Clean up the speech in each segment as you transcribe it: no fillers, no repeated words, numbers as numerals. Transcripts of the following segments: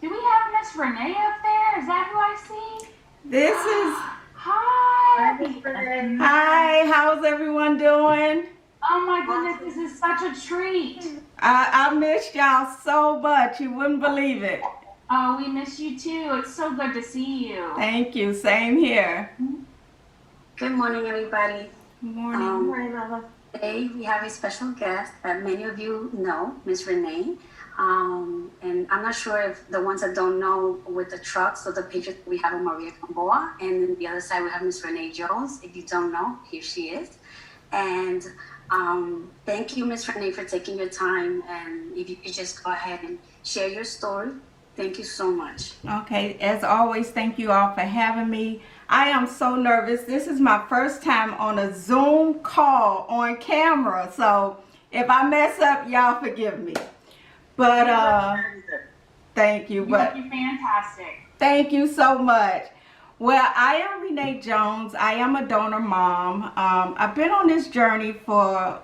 Do we have Miss Renee up there? Is that who I see? This is... Hi. Hi, how's everyone doing? Oh my goodness, this is such a treat. I missed y'all so much. You wouldn't believe it. Oh, we miss you too. It's so good to see you. Thank you. Same here. Good morning, everybody. Good morning. Morning, Mama. Today we have a special guest that many of you know, Miss Renee. And I'm not sure if the ones that don't know with the trucks or the pictures, we have a Maria Gamboa, and then the other side we have Miss Renee Jones. If you don't know, here she is. And thank you, Miss Renee, for taking your time. And if you could just go ahead and share your story. Thank you so much. Okay, as always, thank you all for having me. I am so nervous. This is my first time on a Zoom call on camera. So if I mess up, y'all forgive me. But thank you. But You're fantastic. thank you so much. Well, I am Renee Jones. I am a donor mom. I've been on this journey for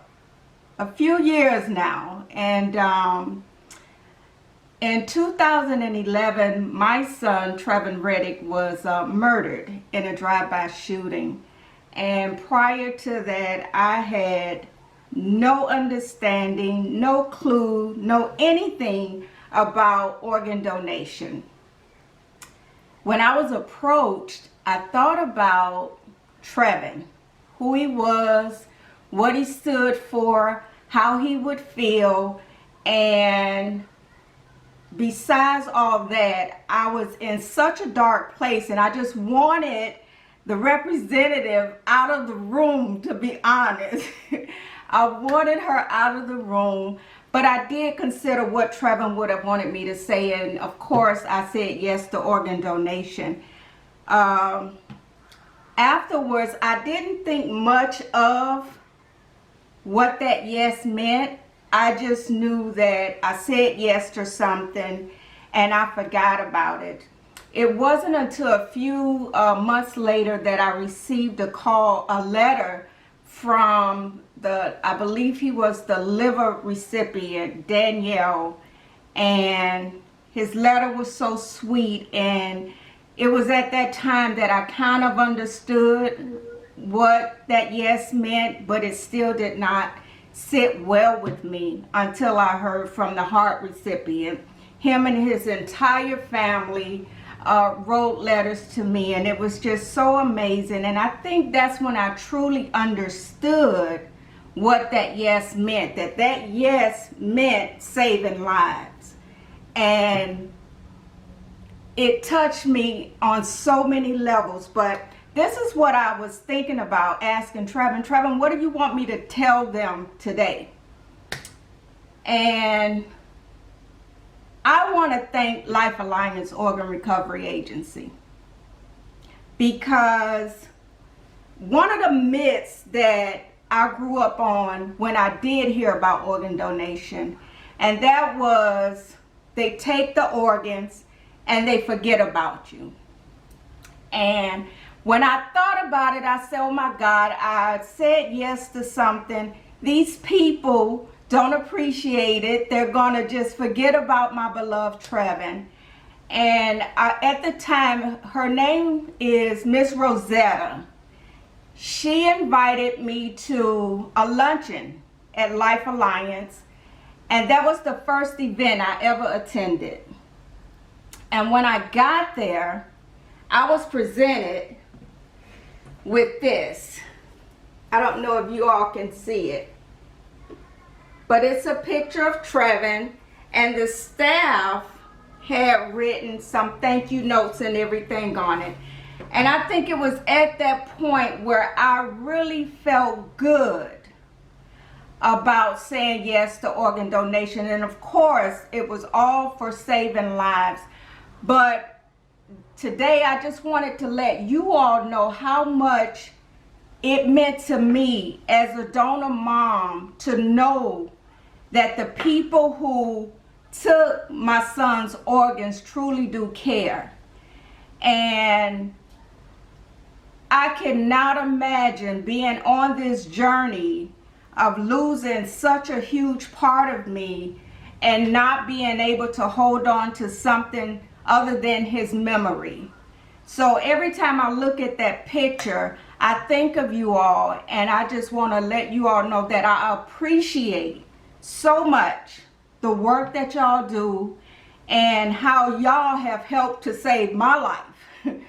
a few years now. And in 2011, my son, Trevin Reddick, was murdered in a drive-by shooting. And prior to that, I had no understanding, no clue, no anything about organ donation. When I was approached, I thought about Trevin, who he was, what he stood for, how he would feel, and besides all that, I was in such a dark place and I just wanted the representative out of the room, to be honest. I wanted her out of the room, but I did consider what Trevin would have wanted me to say, and of course I said yes to organ donation. Afterwards, I didn't think much of what that yes meant. I just knew that I said yes to something and I forgot about it. It wasn't until a few months later that I received a letter from I believe he was the liver recipient, Danielle, and his letter was so sweet, and it was at that time that I kind of understood what that yes meant, but it still did not sit well with me until I heard from the heart recipient. Him and his entire family wrote letters to me, and it was just so amazing. And I think that's when I truly understood what that yes meant, that yes meant saving lives. And it touched me on so many levels. But this is what I was thinking about asking Trevin. Trevin, what do you want me to tell them today? And I want to thank Life Alliance Organ Recovery Agency, because one of the myths that I grew up on when I did hear about organ donation, and that was they take the organs and they forget about you. And when I thought about it, I said, oh my God, I said yes to something. These people don't appreciate it. They're gonna just forget about my beloved Trevin. And at the time, her name is Miss Rosetta. She invited me to a luncheon at Life Alliance, and that was the first event I ever attended. And when I got there, I was presented with this. I don't know if you all can see it, but it's a picture of Trevin, and the staff had written some thank you notes and everything on it. And I think it was at that point where I really felt good about saying yes to organ donation. And of course, it was all for saving lives. But today, I just wanted to let you all know how much it meant to me as a donor mom to know that the people who took my son's organs truly do care. And I cannot imagine being on this journey of losing such a huge part of me and not being able to hold on to something other than his memory. So every time I look at that picture, I think of you all, and I just want to let you all know that I appreciate so much the work that y'all do and how y'all have helped to save my life.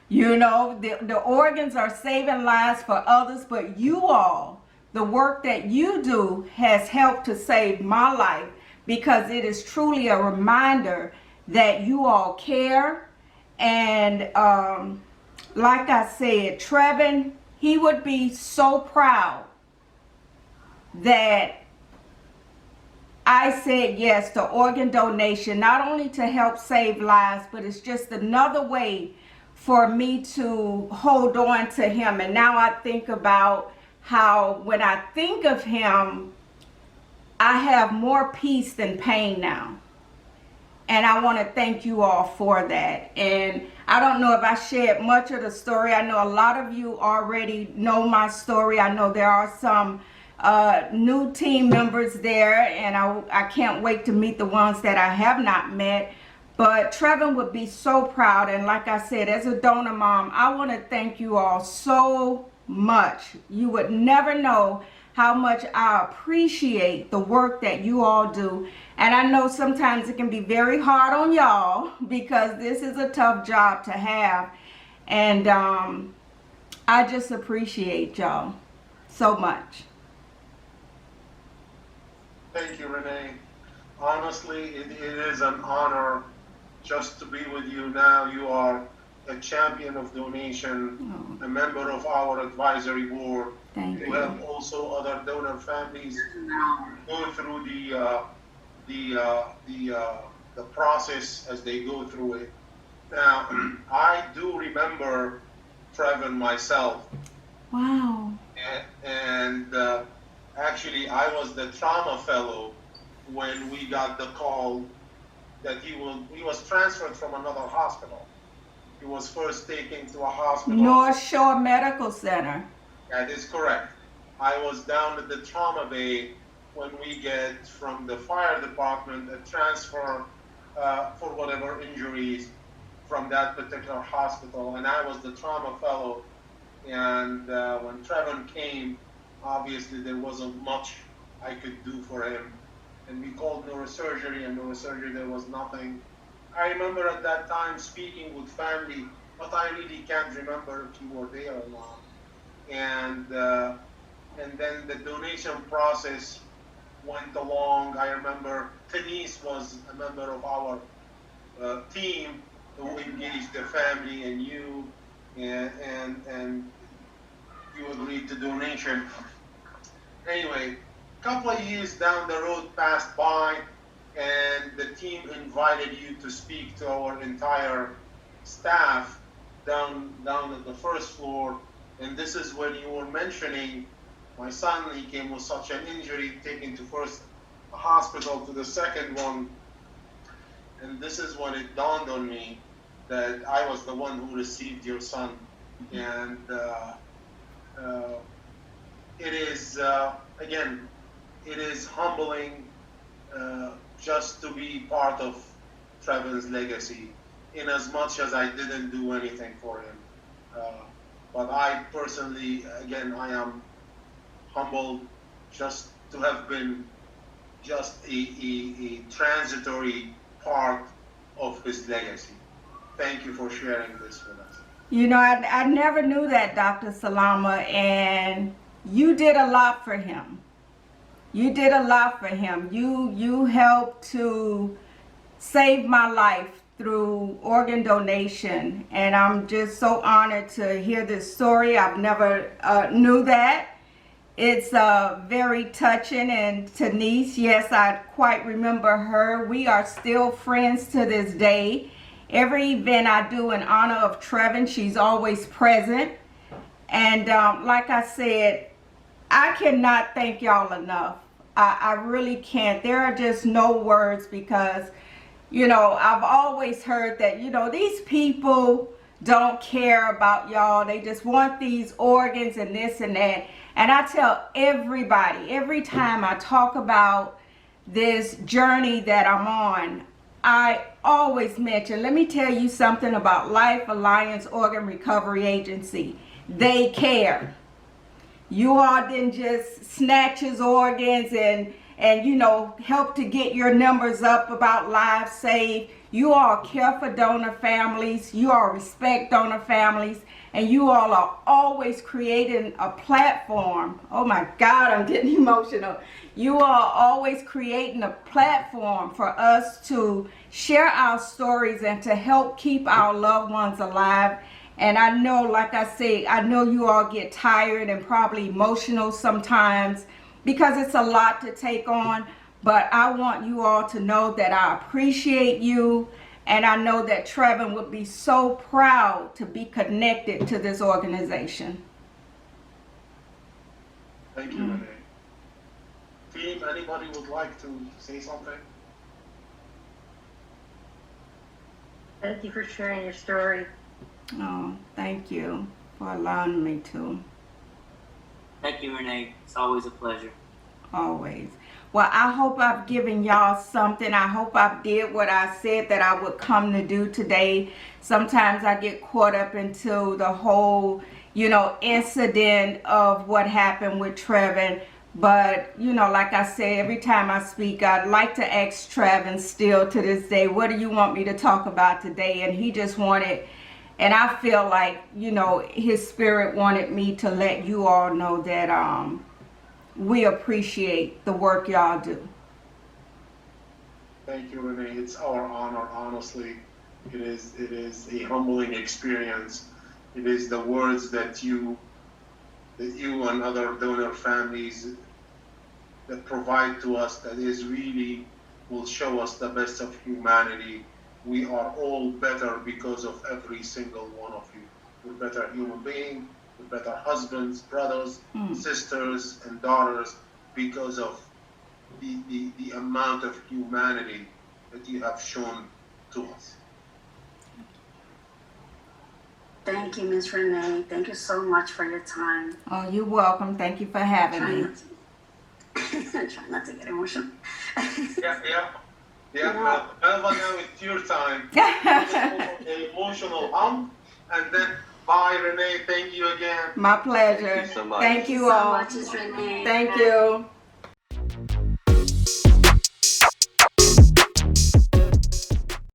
You know, the organs are saving lives for others, but you all, the work that you do has helped to save my life, because it is truly a reminder that you all care. And like I said, Trevin, he would be so proud that I said yes to organ donation, not only to help save lives, but it's just another way for me to hold on to him. And now I think about how when I think of him, I have more peace than pain now. And I want to thank you all for that. And I don't know if I shared much of the story. I know a lot of you already know my story. I know there are some new team members there, and I can't wait to meet the ones that I have not met. But Trevin would be so proud. And like I said, as a donor mom, I want to thank you all so much. You would never know how much I appreciate the work that you all do. And I know sometimes it can be very hard on y'all, because this is a tough job to have. And I just appreciate y'all so much. Thank you, Renee. Honestly, it is an honor just to be with you now. You are a champion of donation, a member of our advisory board. Thank We you. have also other donor families go through the process as they go through it. Now, I do remember Trevin myself, Wow. and actually I was the trauma fellow when we got the call that he was transferred from another hospital. He was first taken to a hospital. North Shore Medical Center. That is correct. I was down at the trauma bay when we get from the fire department a transfer for whatever injuries from that particular hospital, and I was the trauma fellow. And when Trevin came, obviously there wasn't much I could do for him. And we called neurosurgery, and neurosurgery, there was nothing. I remember at that time speaking with family, but I really can't remember if you were there or not. And then the donation process went along. I remember Denise was a member of our team who engaged the family, and you you agreed to donation. Anyway, a couple of years down the road passed by, and the team invited you to speak to our entire staff down at the first floor. And this is when you were mentioning my son. He came with such an injury, taken to first hospital to the second one. And this is when it dawned on me that I was the one who received your son. And it is, again, it is humbling just to be part of Trevin's legacy, in as much as I didn't do anything for him. But I personally, again, I am humbled just to have been just a transitory part of his legacy. Thank you for sharing this with us. You know, I never knew that, Dr. Salama, and you did a lot for him. You did a lot for him. You helped to save my life through organ donation, and I'm just so honored to hear this story. I've never knew that. It's very touching. And Denise, yes, I quite remember her. We are still friends to this day. Every event I do in honor of Trevin, she's always present. And like I said, I cannot thank y'all enough. I really can't. There are just no words, because, you know, I've always heard that, you know, these people don't care about y'all. They just want these organs and this and that. And I tell everybody, every time I talk about this journey that I'm on, I always mention, let me tell you something about Life Alliance Organ Recovery Agency. They care. You all didn't just snatch his organs and you know, help to get your numbers up about lives saved. You all care for donor families. You all respect donor families. And you all are always creating a platform. Oh my God, I'm getting emotional. You are always creating a platform for us to share our stories and to help keep our loved ones alive. And I know, like I say, I know you all get tired and probably emotional sometimes because it's a lot to take on. But I want you all to know that I appreciate you. And I know that Trevin would be so proud to be connected to this organization. Thank you, Renee. Team, anybody would like to say something? Thank you for sharing your story. Oh, thank you for allowing me to. Thank you, Renee. It's always a pleasure. Always. Well, I hope I've given y'all something. I hope I did what I said that I would come to do today. Sometimes I get caught up into the whole, you know, incident of what happened with Trevin. But, you know, like I say, every time I speak, I'd like to ask Trevin still to this day, what do you want me to talk about today? And he just wanted, and I feel like, you know, his spirit wanted me to let you all know that we appreciate the work y'all do. Thank you, Renee. It's our honor, honestly. It is a humbling experience. It is the words that you and other donor families that provide to us that is really will show us the best of humanity. We are all better because of every single one of you. We're better human beings, we're better husbands, brothers, sisters, and daughters because of the amount of humanity that you have shown to us. Thank you, Ms. Renee. Thank you so much for your time. Oh, you're welcome. Thank you for having me. Try not to get emotional. Yeah. Melva, now it's your time. Emotional hump, and then bye, Renee. Thank you again. My pleasure. Thank you so much. Thank you so all. much, Ms. Renee. Thank you.